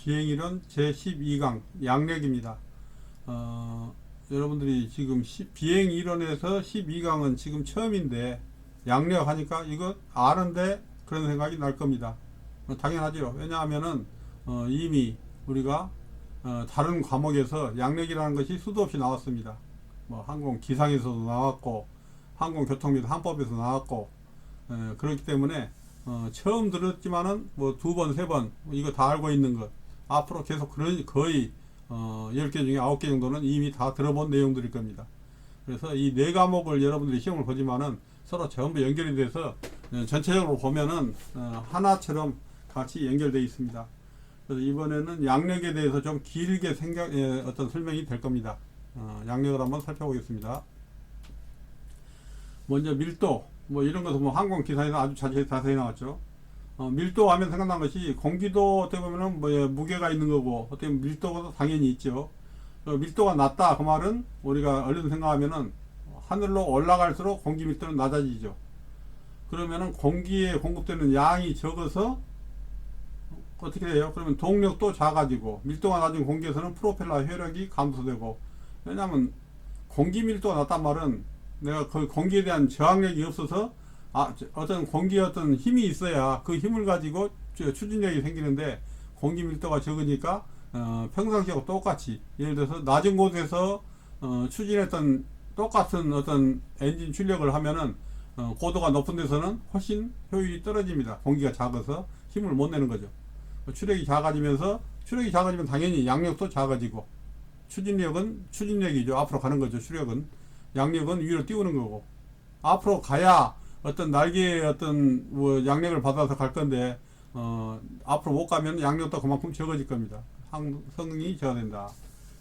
비행이론 제12강 양력입니다. 여러분들이 지금 비행이론에서 12강은 지금 처음인데 양력 하니까 이거 아는데 그런 생각이 날 겁니다. 당연하죠. 왜냐하면은 이미 우리가 다른 과목에서 양력이라는 것이 수도 없이 나왔습니다. 뭐 항공 기상에서도 나왔고 항공교통 및 항법에서 나왔고 그렇기 때문에 처음 들었지만은 뭐 두 번, 세 번 이거 다 알고 있는 것 앞으로 계속 거의 10개 중에 9개 정도는 이미 다 들어본 내용들일 겁니다. 그래서 이 네 과목을 여러분들이 시험을 보지만은 서로 전부 연결이 돼서 전체적으로 보면은 하나처럼 같이 연결되어 있습니다. 그래서 이번에는 양력에 대해서 좀 길게 어떤 설명이 될 겁니다. 양력을 한번 살펴보겠습니다. 먼저 밀도, 뭐 이런 것은 뭐 항공기사에서 아주 자세히 나왔죠. 밀도 하면 생각난 것이 공기도 어떻게 보면은 뭐 무게가 있는 거고 어떻게 보면 밀도가 당연히 있죠. 밀도가 낮다 그 말은 우리가 얼른 생각하면은 하늘로 올라갈수록 공기 밀도는 낮아지죠. 그러면은 공기에 공급되는 양이 적어서 어떻게 돼요? 그러면 동력도 작아지고 밀도가 낮은 공기에서는 프로펠러 효력이 감소되고, 왜냐하면 공기 밀도가 낮단 말은 내가 그 공기에 대한 저항력이 없어서 어떤 공기에 어떤 힘이 있어야 그 힘을 가지고 추진력이 생기는데 공기 밀도가 적으니까 평상시하고 똑같이 예를 들어서 낮은 곳에서 추진했던 똑같은 어떤 엔진 출력을 하면은 고도가 높은 데서는 훨씬 효율이 떨어집니다. 공기가 작아서 힘을 못 내는 거죠. 추력이 작아지면 당연히 양력도 작아지고 추진력은 추진력이죠. 앞으로 가는 거죠. 추력은 양력은 위로 띄우는 거고, 앞으로 가야 어떤 날개의 어떤 뭐 양력을 받아서 갈 건데 앞으로 못 가면 양력도 그만큼 적어질 겁니다. 성능이 저하된다.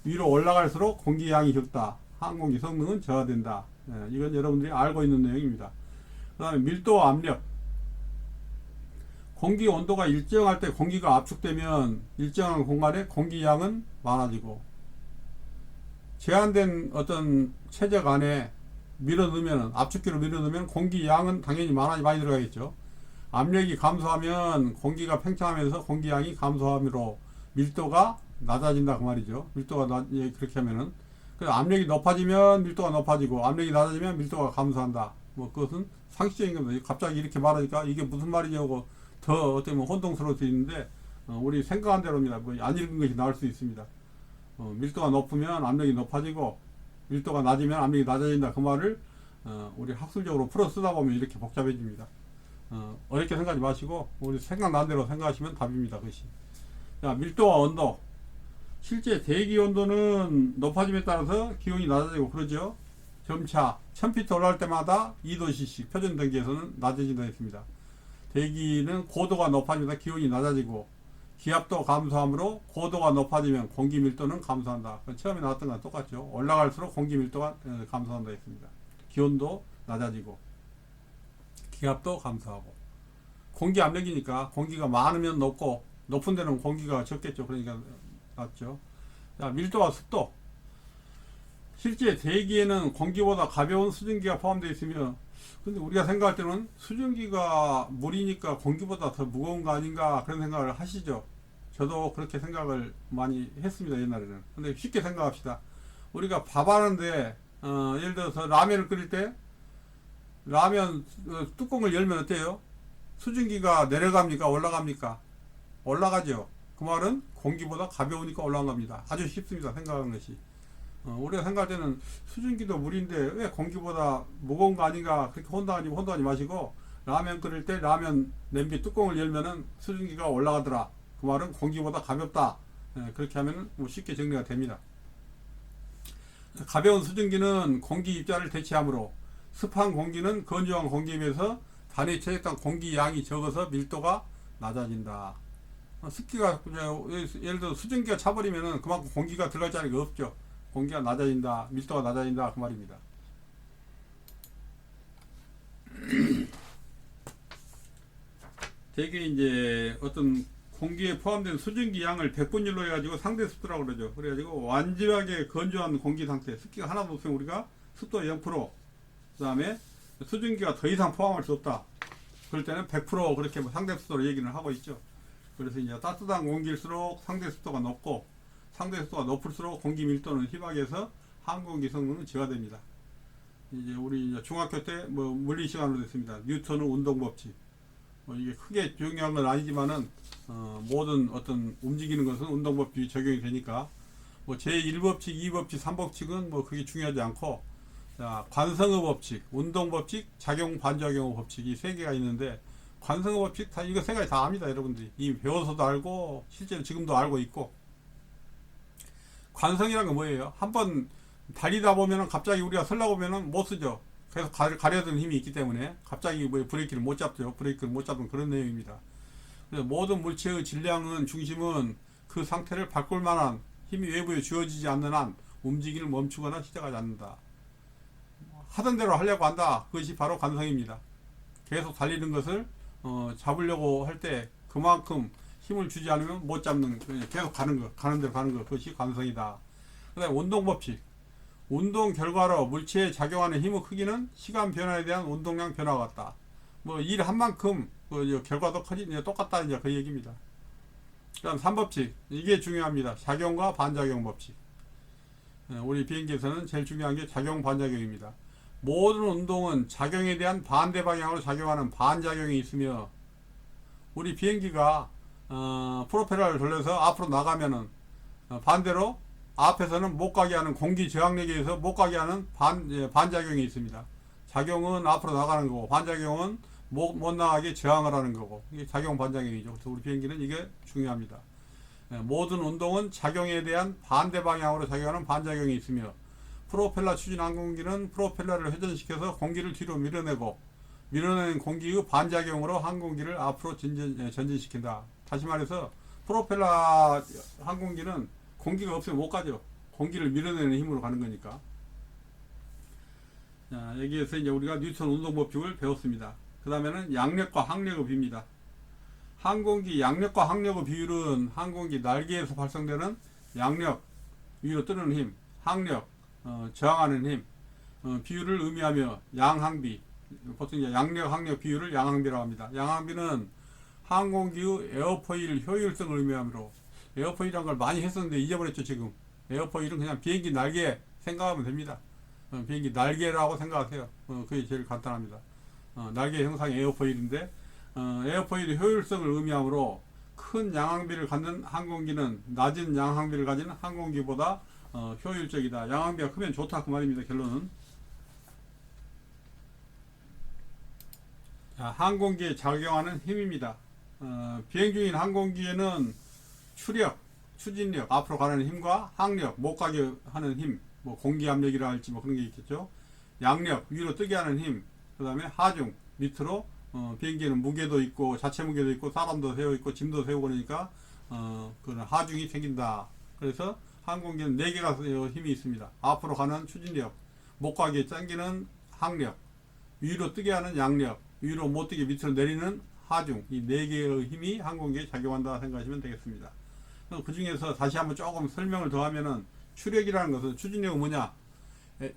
위로 올라갈수록 공기 양이 적다. 항공기 성능은 저하된다. 이건 여러분들이 알고 있는 내용입니다. 그 다음에 밀도와 압력. 공기 온도가 일정할 때 공기가 압축되면 일정한 공간에 공기 양은 많아지고, 제한된 어떤 최적 안에 밀어넣으면, 압축기로 밀어넣으면 공기 양은 당연히 많이 들어가겠죠. 압력이 감소하면 공기가 팽창하면서 공기 양이 감소하므로 밀도가 낮아진다 그 말이죠. 밀도가 그렇게 하면은, 그래서 압력이 높아지면 밀도가 높아지고 압력이 낮아지면 밀도가 감소한다. 뭐 그것은 상식적인 겁니다. 갑자기 이렇게 말하니까 이게 무슨 말이냐고 더 어떻게 보면 혼동스러울 수 있는데 우리 생각한 대로입니다. 뭐 안 읽은 것이 나올 수 있습니다. 밀도가 높으면 압력이 높아지고 밀도가 낮으면 압력이 낮아진다 그 말을 우리 학술적으로 풀어 쓰다 보면 이렇게 복잡해집니다. 어렵게 생각하지 마시고 우리 생각난 대로 생각하시면 답입니다. 그것이. 자, 밀도와 온도. 실제 대기 온도는 높아짐에 따라서 기온이 낮아지고 그러죠. 점차 1000피트 올라갈 때마다 2도씨씩 표준 등기에서는 낮아진다 했습니다. 대기는 고도가 높아지면서 기온이 낮아지고 기압도 감소하므로 고도가 높아지면 공기 밀도는 감소한다. 처음에 나왔던 거랑 똑같죠. 올라갈수록 공기 밀도가 감소한다 했습니다. 기온도 낮아지고 기압도 감소하고, 공기 압력이니까 공기가 많으면 높고 높은 데는 공기가 적겠죠. 그러니까 낮죠. 자, 밀도와 습도. 실제 대기에는 공기보다 가벼운 수증기가 포함되어 있으며, 근데 우리가 생각할 때는 수증기가 물이니까 공기보다 더 무거운 거 아닌가 그런 생각을 하시죠. 저도 그렇게 생각을 많이 했습니다. 옛날에는. 근데 쉽게 생각합시다. 우리가 밥 하는데 예를 들어서 라면을 끓일 때 라면 뚜껑을 열면 어때요? 수증기가 내려갑니까? 올라갑니까? 올라가죠. 그 말은 공기보다 가벼우니까 올라간 겁니다. 아주 쉽습니다. 생각하는 것이. 우리가 생각할 때는 수증기도 물인데 왜 공기보다 무거운 거 아닌가 그렇게 혼동하지 마시고, 라면 끓일 때 라면 냄비 뚜껑을 열면은 수증기가 올라가더라. 그 말은 공기보다 가볍다. 그렇게 하면 뭐 쉽게 정리가 됩니다. 가벼운 수증기는 공기 입자를 대체하므로 습한 공기는 건조한 공기에 비해서 단위 체적당 공기 양이 적어서 밀도가 낮아진다. 습기가 예를 들어 수증기가 차버리면은 그만큼 공기가 들어갈 자리가 없죠. 공기가 낮아진다, 밀도가 낮아진다 그 말입니다. 되게 이제 어떤 공기에 포함된 수증기 양을 백분율로 해가지고 상대 습도라고 그러죠. 그래가지고 완전하게 건조한 공기 상태, 습기가 하나도 없으면 우리가 습도 0%, 그 다음에 수증기가 더 이상 포함할 수 없다. 그럴 때는 100% 그렇게 상대 습도로 얘기를 하고 있죠. 그래서 이제 따뜻한 공기일수록 상대 습도가 높고 상대 습도가 높을수록 공기 밀도는 희박해서 항공기 성능은 저하됩니다. 이제 우리 이제 중학교 때 뭐 물리 시간으로 됐습니다. 뉴턴의 운동 법칙. 이게 크게 중요한 건 아니지만은 모든 어떤 움직이는 것은 운동 법칙이 적용이 되니까 뭐 제1법칙, 2법칙, 3법칙은 뭐 그게 중요하지 않고 자, 관성의 법칙, 운동 법칙, 작용 반작용의 법칙 이 세 개가 있는데 관성의 법칙 다 이거 세 가지 다 압니다. 여러분들이 이미 배워서도 알고 실제로 지금도 알고 있고 관성이란 건 뭐예요? 한번 달리다 보면은 갑자기 우리가 서려고 보면은 못 쓰죠. 계속 가려던 힘이 있기 때문에 갑자기 뭐 브레이크를 못 잡죠. 브레이크를 못 잡는 그런 내용입니다. 그래서 모든 물체의 질량은 중심은 그 상태를 바꿀 만한 힘이 외부에 주어지지 않는 한 움직임을 멈추거나 시작하지 않는다. 하던 대로 하려고 한다. 그것이 바로 관성입니다. 계속 달리는 것을 잡으려고 할 때 그만큼 힘을 주지 않으면 못 잡는 계속 가는 대로 가는 것 그것이 관성이다. 그다음에 운동 법칙. 운동 결과로 물체에 작용하는 힘의 크기는 시간 변화에 대한 운동량 변화와 같다. 뭐 일 한 만큼 결과도 똑같다 이제 그 얘기입니다. 그다음 3법칙 이게 중요합니다. 작용과 반작용 법칙. 우리 비행기에서는 제일 중요한 게 작용 반작용입니다. 모든 운동은 작용에 대한 반대 방향으로 작용하는 반작용이 있으며 우리 비행기가 프로펠러를 돌려서 앞으로 나가면은 반대로 앞에서는 못 가게 하는 공기 저항력에 의해서 못 가게 하는 반작용이 있습니다. 작용은 앞으로 나가는 거고 반작용은 못 나가게 저항을 하는 거고 이게 작용 반작용이죠. 그래서 우리 비행기는 이게 중요합니다. 모든 운동은 작용에 대한 반대 방향으로 작용하는 반작용이 있으며 프로펠러 추진 항공기는 프로펠러를 회전시켜서 공기를 뒤로 밀어내고 밀어낸 공기의 반작용으로 항공기를 앞으로 전진시킨다. 다시 말해서 프로펠러 항공기는 공기가 없으면 못 가죠. 공기를 밀어내는 힘으로 가는 거니까. 자, 여기에서 이제 우리가 뉴턴 운동 법칙을 배웠습니다. 그 다음에는 양력과 항력의 비입니다. 항공기 양력과 항력의 비율은 항공기 날개에서 발생되는 양력, 위로 뜨는 힘, 항력, 저항하는 힘, 비율을 의미하며 양항비, 보통 이제 양력, 항력 비율을 양항비라고 합니다. 양항비는 항공기의 에어포일 효율성을 의미하므로 에어포일이라는 걸 많이 했었는데 잊어버렸죠 지금. 에어포일은 그냥 비행기 날개 생각하면 됩니다. 비행기 날개라고 생각하세요. 그게 제일 간단합니다. 날개 형상의 에어포일인데 에어포일의 효율성을 의미하므로 큰 양항비를 갖는 항공기는 낮은 양항비를 가진 항공기보다 효율적이다. 양항비가 크면 좋다 그 말입니다. 결론은. 자, 항공기에 작용하는 힘입니다. 비행 중인 항공기에는 추력, 추진력, 앞으로 가는 힘과 항력, 못 가게 하는 힘, 뭐 공기 압력이라 할지 뭐 그런 게 있겠죠. 양력, 위로 뜨게 하는 힘, 그 다음에 하중, 밑으로 비행기는 무게도 있고 자체 무게도 있고 사람도 세워 있고 짐도 세우고 그러니까 그런 하중이 생긴다. 그래서 항공기는 4개가 힘이 있습니다. 앞으로 가는 추진력, 못 가게 당기는 항력, 위로 뜨게 하는 양력, 위로 못 뜨게 밑으로 내리는 하중, 이 4개의 힘이 항공기에 작용한다 생각하시면 되겠습니다. 그 중에서 다시 한번 조금 설명을 더하면은 추력이라는 것은 추진력은 뭐냐?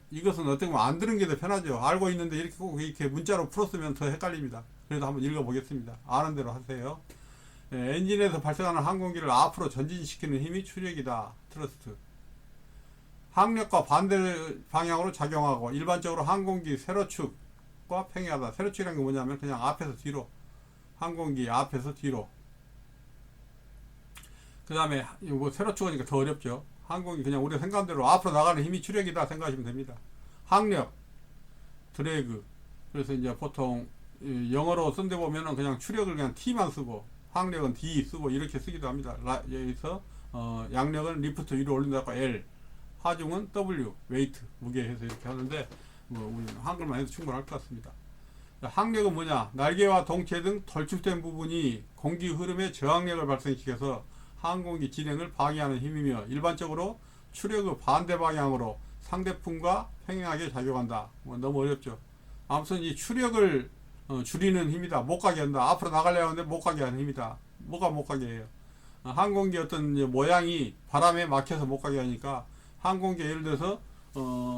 이것은 어떻게 보면 안 들은 게 더 편하죠. 알고 있는데 이렇게 꼭 이렇게 문자로 풀었으면 더 헷갈립니다. 그래도 한번 읽어보겠습니다. 아는 대로 하세요. 엔진에서 발생하는 항공기를 앞으로 전진시키는 힘이 추력이다. 트러스트. 항력과 반대 방향으로 작용하고 일반적으로 항공기 세로축과 평행하다. 세로축이라는 게 뭐냐면 그냥 앞에서 뒤로. 항공기 앞에서 뒤로. 그 다음에 뭐 세로축이니까 더 어렵죠. 항공기 그냥 우리가 생각한 대로 앞으로 나가는 힘이 추력이다 생각하시면 됩니다. 항력, 드래그. 그래서 이제 보통 영어로 쓴 데 보면은 그냥 추력을 그냥 T만 쓰고 항력은 D 쓰고 이렇게 쓰기도 합니다. 여기서 양력은 리프트 위로 올린다고 L, 하중은 W, 웨이트, 무게해서 이렇게 하는데 뭐 우리는 한글만 해도 충분할 것 같습니다. 항력은 뭐냐? 날개와 동체 등 덜축된 부분이 공기 흐름에 저항력을 발생시켜서 항공기 진행을 방해하는 힘이며 일반적으로 추력의 반대 방향으로 상대품과 평행하게 작용한다. 뭐 너무 어렵죠. 아무튼 이 추력을 줄이는 힘이다. 못 가게 한다. 앞으로 나가려고 하는데 못 가게 하는 힘이다. 뭐가 못 가게 해요? 항공기 어떤 모양이 바람에 막혀서 못 가게 하니까 항공기 예를 들어서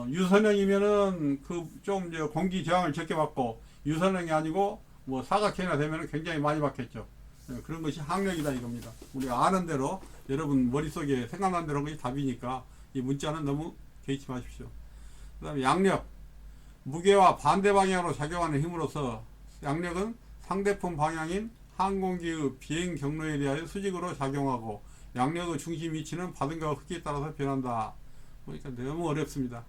유선형이면은 그 좀 공기 저항을 적게 받고 유선형이 아니고 뭐 사각형이나 되면은 굉장히 많이 받겠죠. 그런 것이 학력이다 이겁니다. 우리가 아는 대로 여러분 머릿속에 생각난 대로 것이 답이니까 이 문자는 너무 개의치 마십시오. 그 다음에 양력, 무게와 반대 방향으로 작용하는 힘으로서 양력은 상대편 방향인 항공기의 비행 경로에 대하여 수직으로 작용하고 양력의 중심 위치는 받은 가 크기에 따라서 변한다. 그러니까 너무 어렵습니다.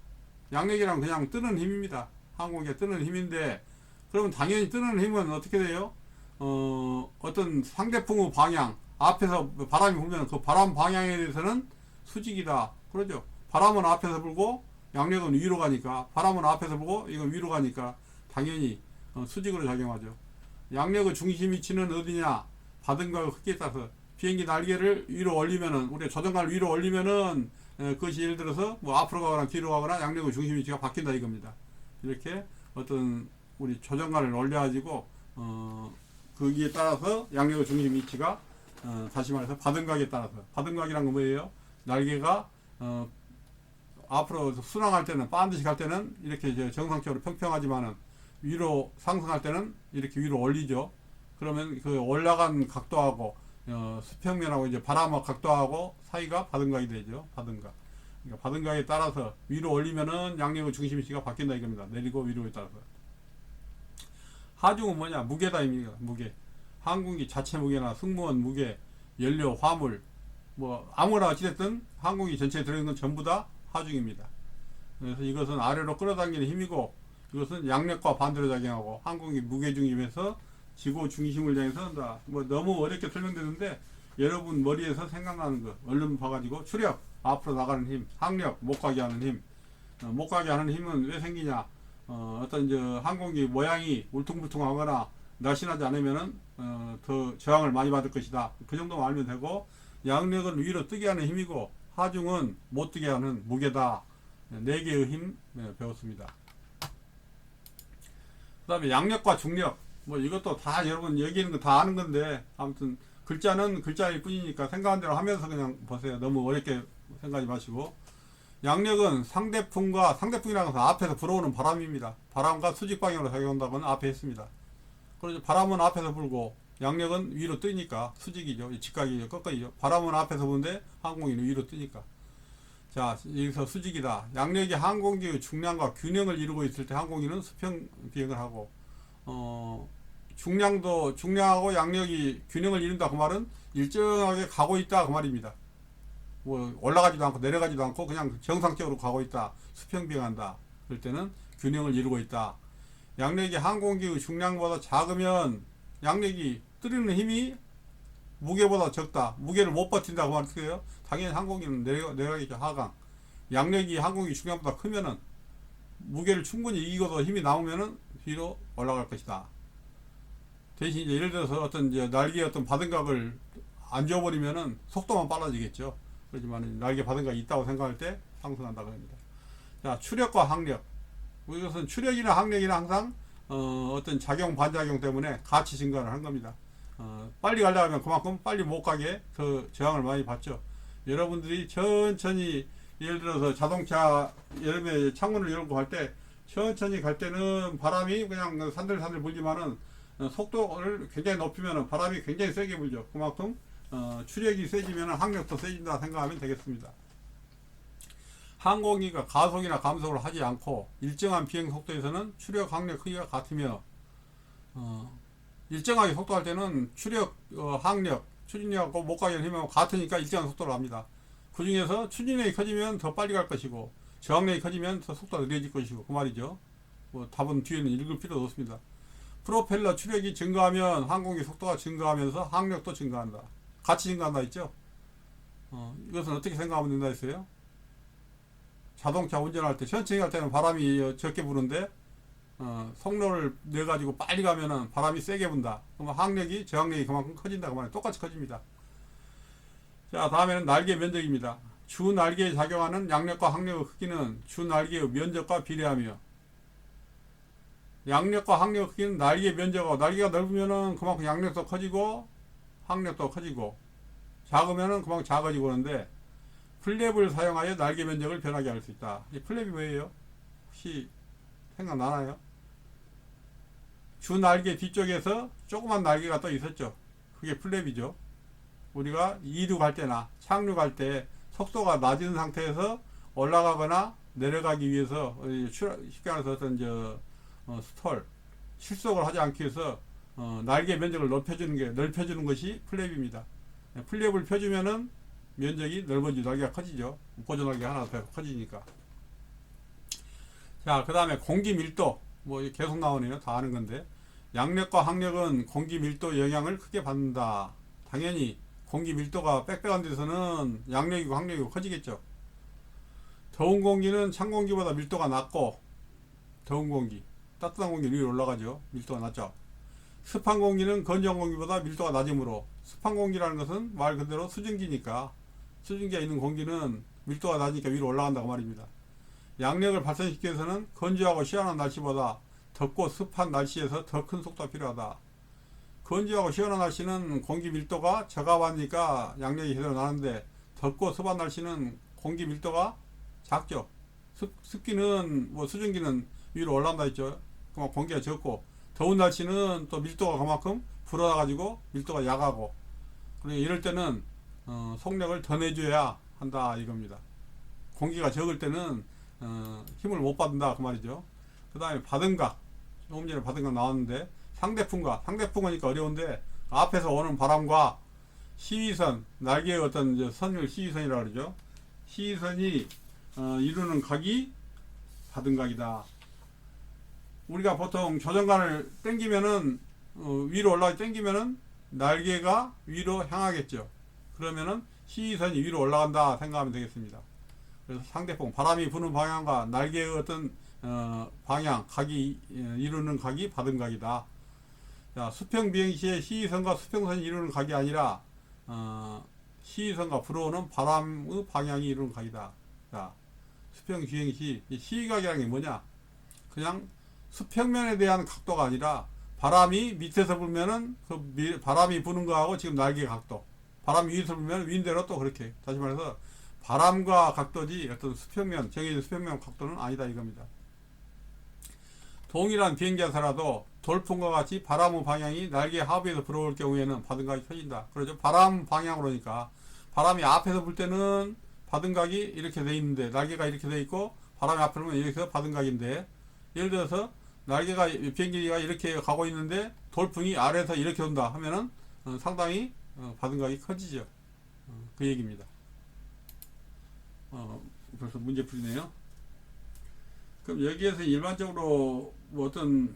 양력이란 그냥 뜨는 힘입니다. 항공기가 뜨는 힘인데 그러면 당연히 뜨는 힘은 어떻게 돼요? 어떤 상대풍의 방향, 앞에서 바람이 불면 그 바람 방향에 대해서는 수직이다. 그러죠. 바람은 앞에서 불고 양력은 위로 가니까, 바람은 앞에서 불고 이건 위로 가니까 당연히 수직으로 작용하죠. 양력의 중심 위치는 어디냐? 받은 가 크기에 따라서 비행기 날개를 위로 올리면은, 우리 조종관을 위로 올리면은 그것이 예를 들어서 뭐 앞으로 가거나 뒤로 가거나 양력의 중심 위치가 바뀐다 이겁니다. 이렇게 어떤 우리 조종관을 올려가지고 거기에 따라서 양력의 중심 위치가 다시 말해서 받은각에 따라서, 받은각이란 건 뭐예요? 날개가 앞으로 순항할 때는, 반드시 갈 때는 이렇게 정상적으로 평평하지만은 위로 상승할 때는 이렇게 위로 올리죠. 그러면 그 올라간 각도하고 수평면하고 이제 바람과 각도하고 사이가 받은각이 되죠. 받은각. 그러니까 받은각에 따라서 위로 올리면은 양력의 중심 위치가 바뀐다 이겁니다. 내리고 위로에 따라서. 하중은 뭐냐? 무게다입니다. 무게. 항공기 자체 무게나 승무원 무게, 연료, 화물, 뭐 아무나 어찌됐든 항공기 전체에 들어있는 건 전부 다 하중입니다. 그래서 이것은 아래로 끌어당기는 힘이고, 이것은 양력과 반대로 작용하고, 항공기 무게 중심에서 지구 중심을 향해서 한다. 뭐 너무 어렵게 설명되는데 여러분 머리에서 생각나는 거 얼른 봐가지고, 추력, 앞으로 나가는 힘, 항력, 못 가게 하는 힘. 못 가게 하는 힘은 왜 생기냐? 어떤 항공기 모양이 울퉁불퉁하거나 날씬하지 않으면은 더 저항을 많이 받을 것이다. 그 정도만 알면 되고, 양력은 위로 뜨게 하는 힘이고, 하중은 못 뜨게 하는 무게다. 4개의 힘 배웠습니다. 그 다음에 양력과 중력, 뭐 이것도 다 여러분 여기 있는 거 다 아는 건데, 아무튼 글자는 글자일 뿐이니까 생각한 대로 하면서 그냥 보세요. 너무 어렵게 생각하지 마시고. 양력은 상대풍이라는 것은 앞에서 불어오는 바람입니다. 바람과 수직 방향으로 작용한다고는 앞에 했습니다. 그래서 바람은 앞에서 불고 양력은 위로 뜨니까 수직이죠. 직각이죠. 꺾어이죠. 바람은 앞에서 부는데 항공기는 위로 뜨니까. 자, 여기서 수직이다. 양력이 항공기의 중량과 균형을 이루고 있을 때 항공기는 수평 비행을 하고, 중량하고 양력이 균형을 이룬다 그 말은 일정하게 가고 있다 그 말입니다. 뭐 올라가지도 않고 내려가지도 않고 그냥 정상적으로 가고 있다. 수평 비행한다. 그럴 때는 균형을 이루고 있다. 양력이 항공기의 중량보다 작으면 양력이 뜨리는 힘이 무게보다 적다. 무게를 못 버틴다 그 말 어떻게 해요? 당연히 항공기는 내려가겠죠. 하강. 양력이 항공기 중량보다 크면은 무게를 충분히 이기고도 힘이 남으면은 뒤로 올라갈 것이다. 대신 이제 예를 들어서 어떤 날개에 어떤 받은각을 안 줘버리면은 속도만 빨라지겠죠. 그렇지만 날개 받은각이 있다고 생각할 때 상승한다 그럽니다. 자, 추력과 항력. 이것은 추력이나 항력이나 항상 어떤 작용 반작용 때문에 같이 증가를 한 겁니다. 빨리 가려고 하면 그만큼 빨리 못 가게 그 저항을 많이 받죠. 여러분들이 천천히, 예를 들어서 자동차 여름에 창문을 열고 갈 때 천천히 갈 때는 바람이 그냥 산들산들 불지만은 속도를 굉장히 높이면은 바람이 굉장히 세게 불죠. 그만큼 추력이 세지면은 항력도 세진다 생각하면 되겠습니다. 항공기가 가속이나 감속을 하지 않고 일정한 비행 속도에서는 추력, 항력 크기가 같으며, 일정하게 속도할 때는 추력, 항력, 추진력하고 못 가게 하는 힘하고 같으니까 일정한 속도로 합니다. 그 중에서 추진력이 커지면 더 빨리 갈 것이고, 저항력이 커지면 더 속도가 느려질 것이고, 그 말이죠. 뭐 답은 뒤에는 읽을 필요도 없습니다. 프로펠러 추력이 증가하면 항공기 속도가 증가하면서 항력도 증가한다. 같이 증가한다 했죠. 이것은 어떻게 생각하면 된다 했어요? 자동차 운전할 때 천천히 갈 때는 바람이 적게 부는데 속력을 내 가지고 빨리 가면은 바람이 세게 분다. 그러면 항력이, 저항력이 그만큼 커진다 그 말이에요. 똑같이 커집니다. 자, 다음에는 날개 면적입니다. 주 날개에 작용하는 양력과 항력의 크기는 주 날개의 면적과 비례하며, 양력과 항력의 크기는 날개 면적하고, 날개가 넓으면은 그만큼 양력도 커지고 항력도 커지고, 작으면은 그만큼 작아지고 그러는데, 플랩을 사용하여 날개 면적을 변하게 할 수 있다. 이 플랩이 뭐예요? 혹시 생각나나요? 주 날개 뒤쪽에서 조그만 날개가 또 있었죠. 그게 플랩이죠. 우리가 이륙할 때나 착륙할 때 속도가 낮은 상태에서 올라가거나 내려가기 위해서 쉽게 말해서 어떤 스톨 실속을 하지 않기 위해서 날개 면적을 넓혀주는 것이 플랩입니다. 플랩을 펴주면은 면적이 넓어지고 날개가 커지죠. 보조 날개가 하나 더 커지니까. 자, 그 다음에 공기 밀도. 뭐 계속 나오네요. 다 아는 건데. 양력과 항력은 공기 밀도 영향을 크게 받는다. 당연히 공기 밀도가 빽빽한 데서는 양력이고 항력이고 커지겠죠. 더운 공기는 찬 공기보다 밀도가 낮고, 더운 공기, 따뜻한 공기 위로 올라가죠. 밀도가 낮죠. 습한 공기는 건조한 공기보다 밀도가 낮으므로, 습한 공기라는 것은 말 그대로 수증기니까, 수증기가 있는 공기는 밀도가 낮으니까 위로 올라간다고 말입니다. 양력을 발생시키기 위해서는 건조하고 시원한 날씨보다 덥고 습한 날씨에서 더 큰 속도가 필요하다. 건조하고 시원한 날씨는 공기 밀도가 저하니까 양력이 제대로 나는데, 덥고 습한 날씨는 공기 밀도가 작죠. 습기는 수증기는 위로 올라간다 했죠. 그만 공기가 적고, 더운 날씨는 또 밀도가 그만큼 불어나가지고 밀도가 약하고, 그러니까 이럴 때는 속력을 더 내줘야 한다 이겁니다. 공기가 적을 때는 힘을 못 받는다 그 말이죠. 그 다음에 받음각, 조금 전에 받음각 나왔는데, 상대풍과, 상대풍이니까 어려운데 앞에서 오는 바람과 시위선, 날개의 어떤 선을 시위선이라고 그러죠. 시위선이 이루는 각이 받음각이다. 우리가 보통 조정관을 당기면은 위로 올라가 당기면은 날개가 위로 향하겠죠. 그러면은 시위선이 위로 올라간다 생각하면 되겠습니다. 그래서 상대풍, 바람이 부는 방향과 날개의 어떤 방향, 각이 이루는 각이 받음각이다. 자, 수평 비행 시에 시위선과 수평선이 이루는 각이 아니라 시위선과 불어오는 바람의 방향이 이루는 각이다. 자, 수평 비행 시 시위각이라는 게 뭐냐? 그냥 수평면에 대한 각도가 아니라 바람이 밑에서 불면은 바람이 부는 거하고 지금 날개 각도, 바람이 위에서 불면 위인대로 또 그렇게, 다시 말해서 바람과 각도지 어떤 수평면, 정해진 수평면 각도는 아니다 이겁니다. 동일한 비행기에서라도 돌풍과 같이 바람의 방향이 날개 하부에서 불어올 경우에는 받음각이 커진다. 그렇죠. 바람 방향으로니까 바람이 앞에서 불 때는 받음각이 이렇게 돼 있는데, 날개가 이렇게 돼 있고 바람이 앞에 불면 이렇게 해서 받음각인데, 예를 들어서 날개가, 비행기가 이렇게 가고 있는데 돌풍이 아래에서 이렇게 온다 하면은 상당히 받음각이 커지죠. 그 얘기입니다. 벌써 문제 풀이네요. 그럼 여기에서 일반적으로 뭐 어떤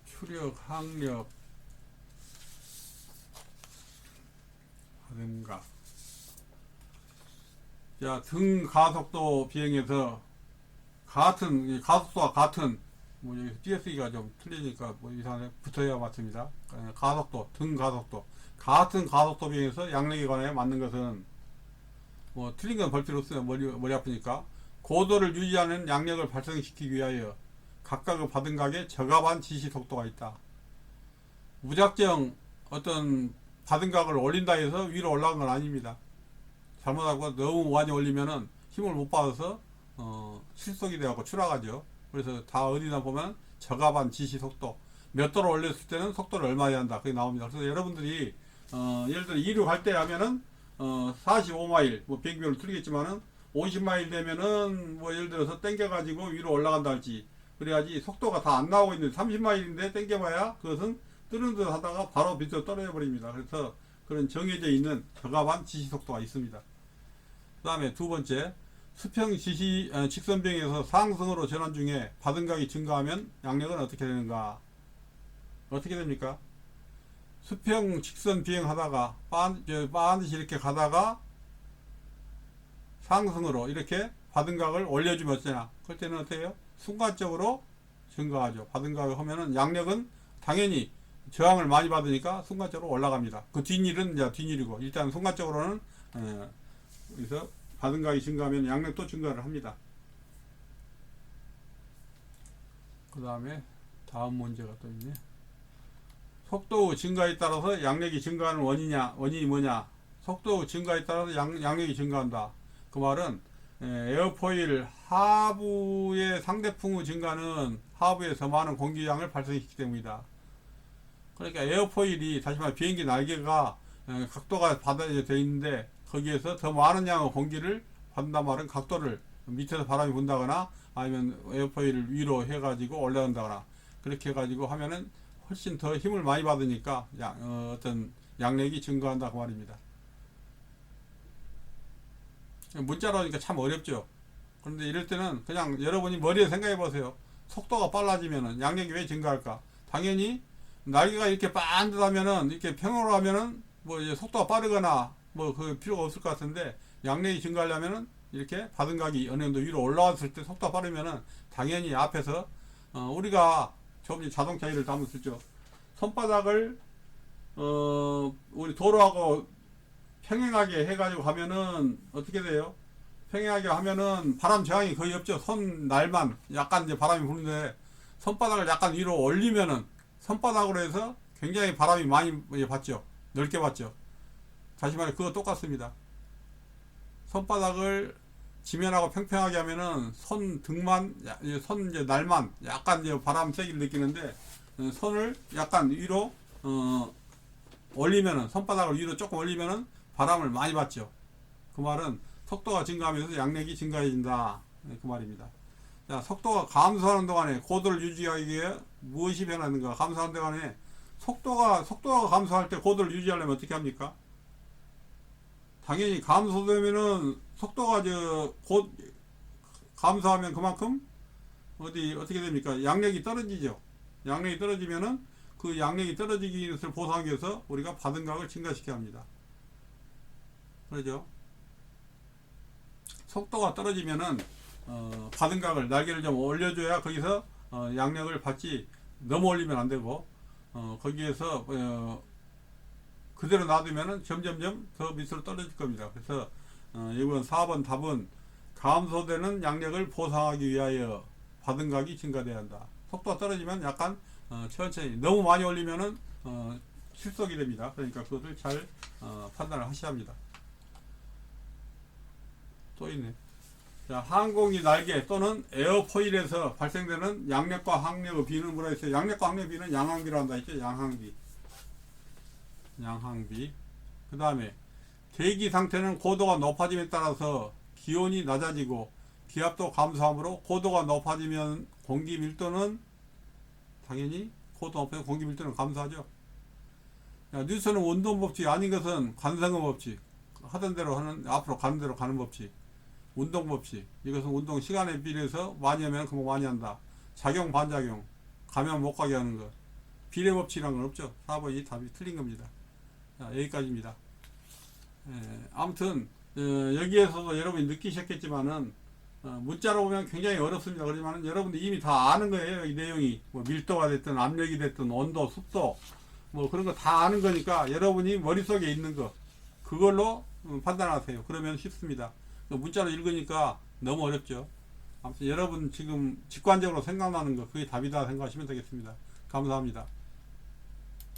추력, 항력, 받음각, 자, 등 가속도 비행에서 같은 가속도와 같은, 뭐 여기서 DSE가 좀 틀리니까 뭐 이상하게 붙어야 맞습니다. 가속도, 등 가속도, 같은 가속도 비행에서 양력에 관해 맞는 것은, 뭐 틀린 건 볼 필요 없어요. 머리 아프니까. 고도를 유지하는 양력을 발생시키기 위하여 각각의 받음각에 적합한 지시 속도가 있다. 무작정 어떤 받음각을 올린다 해서 위로 올라간 건 아닙니다. 잘못하고 너무 많이 올리면은 힘을 못 받아서 실속이 되어서 추락하죠. 그래서 다 어디나 보면 적합한 지시 속도, 몇 도로 올렸을 때는 속도를 얼마 해야 한다 그게 나옵니다. 그래서 여러분들이 예를 들어 이륙할 때 하면은 45마일, 뭐 비행기별로 틀리겠지만은 50마일 되면은 뭐 예를 들어서 땡겨가지고 위로 올라간다 할지, 그래야지 속도가 다 안 나오고 있는데 30마일인데 땡겨봐야 그것은 뜨는 듯 하다가 바로 밑으로 떨어져 버립니다. 그래서 그런 정해져 있는 적합한 지시 속도가 있습니다. 그 다음에 두 번째, 수평 직선 비행에서 상승으로 전환 중에 받음각이 증가하면 양력은 어떻게 되는가? 어떻게 됩니까? 수평 직선 비행하다가 반드시 이렇게 가다가 상승으로 이렇게 받음각을 올려주면 어쩌냐? 그럴 때는 어떻게 해요? 순간적으로 증가하죠. 받음각을 하면은 양력은 당연히 저항을 많이 받으니까 순간적으로 올라갑니다. 그 뒷일은 이제 뒷일이고, 일단 순간적으로는 그래서 받음각이 증가하면 양력도 증가를 합니다. 그 다음에 다음 문제가 또 있네. 속도 증가에 따라서 양력이 증가하는 원인이 뭐냐? 속도 증가에 따라서 양력이 증가한다. 그 말은 에어포일 하부의 상대풍의 증가는 하부에 더 많은 공기량을 발생시키기 때문이다. 그러니까 에어포일이 다시 말해 비행기 날개가 각도가 받아져 되어 있는데 거기에서 더 많은 양의 공기를 받는단 말은 각도를 밑에서 바람이 분다거나 아니면 에어포일을 위로 해가지고 올라간다거나 그렇게 해가지고 하면은 훨씬 더 힘을 많이 받으니까 어떤 양력이 증가한다 그 말입니다. 문자로 하니까 참 어렵죠. 그런데 이럴 때는 그냥 여러분이 머리에 생각해 보세요. 속도가 빨라지면은 양력이 왜 증가할까? 당연히 날개가 이렇게 반듯하면은 이렇게 평으로 하면은 뭐 이제 속도가 빠르거나 뭐 그 필요가 없을 것 같은데 양력이 증가하려면은 이렇게 받은각이 어느 정도 위로 올라왔을 때 속도가 빠르면은 당연히 앞에서 우리가 조금 전에 자동차 예를 한번 쓰죠. 손바닥을 우리 도로하고 평행하게 해가지고 하면은 어떻게 돼요? 평행하게 하면은 바람 저항이 거의 없죠. 손 날만 약간 이제 바람이 부는데 손바닥을 약간 위로 올리면은 손바닥으로 해서 굉장히 바람이 많이 받죠. 넓게 받죠. 다시 말해 그거 똑같습니다. 손바닥을 지면하고 평평하게 하면은 손 등만 손 이제 날만 약간 이제 바람 세기를 느끼는데 손을 약간 위로 올리면은 손바닥을 위로 조금 올리면은 바람을 많이 받죠. 그 말은 속도가 증가하면서 양력이 증가해진다 그 말입니다. 자, 속도가 감소하는 동안에 고도를 유지하기 위해 무엇이 변하는가? 감소하는 동안에 속도가 감소할 때 고도를 유지하려면 어떻게 합니까? 당연히 감소되면은 속도가 곧 감소하면 그만큼 어떻게 됩니까? 양력이 떨어지죠. 양력이 떨어지면은 그 양력이 떨어지기 것을 보상하기 위해서 우리가 받은 각을 증가시켜야 합니다. 그러죠? 속도가 떨어지면은 받은 각을 날개를 좀 올려줘야 거기서 양력을 받지 너무 올리면 안 되고 거기에서 그대로 놔두면은 점점점 더 밑으로 떨어질 겁니다. 그래서 이번 4번 답은 감소되는 양력을 보상하기 위하여 받은 각이 증가돼야 한다. 속도가 떨어지면 약간 천천히 너무 많이 올리면은 실속이 됩니다. 그러니까 그것을 잘 판단을 하셔야 합니다. 또 있네. 자, 항공기 날개 또는 에어포일에서 발생되는 양력과 항력의 비는 뭐라 했어요? 양력과 항력의 비는 양항비로 한다 했죠? 양항비. 그 다음에 대기 상태는 고도가 높아짐에 따라서 기온이 낮아지고 기압도 감소하므로 고도가 높아지면 공기 밀도는 당연히 고도 높아지면 공기 밀도는 감소하죠. 야, 뉴스는 운동 법칙이 아닌 것은 관성의 법칙. 하던 대로 하는 앞으로 가는 대로 가는 법칙. 운동 법칙. 이것은 운동 시간에 비례해서 많이 하면 그만 많이 한다. 작용 반작용. 가면 못 가게 하는 것. 비례 법칙이란 건 없죠. 4번이 답이 틀린 겁니다. 자, 여기까지입니다. 아무튼 여기에서도 여러분이 느끼셨겠지만은 문자로 보면 굉장히 어렵습니다. 그렇지만 여러분들이 이미 다 아는 거예요. 이 내용이 뭐 밀도가 됐든 압력이 됐든 온도, 습도 뭐 그런 거 다 아는 거니까 여러분이 머릿속에 있는 거 그걸로 판단하세요. 그러면 쉽습니다. 문자로 읽으니까 너무 어렵죠. 아무튼 여러분 지금 직관적으로 생각나는 거 그게 답이다 생각하시면 되겠습니다. 감사합니다.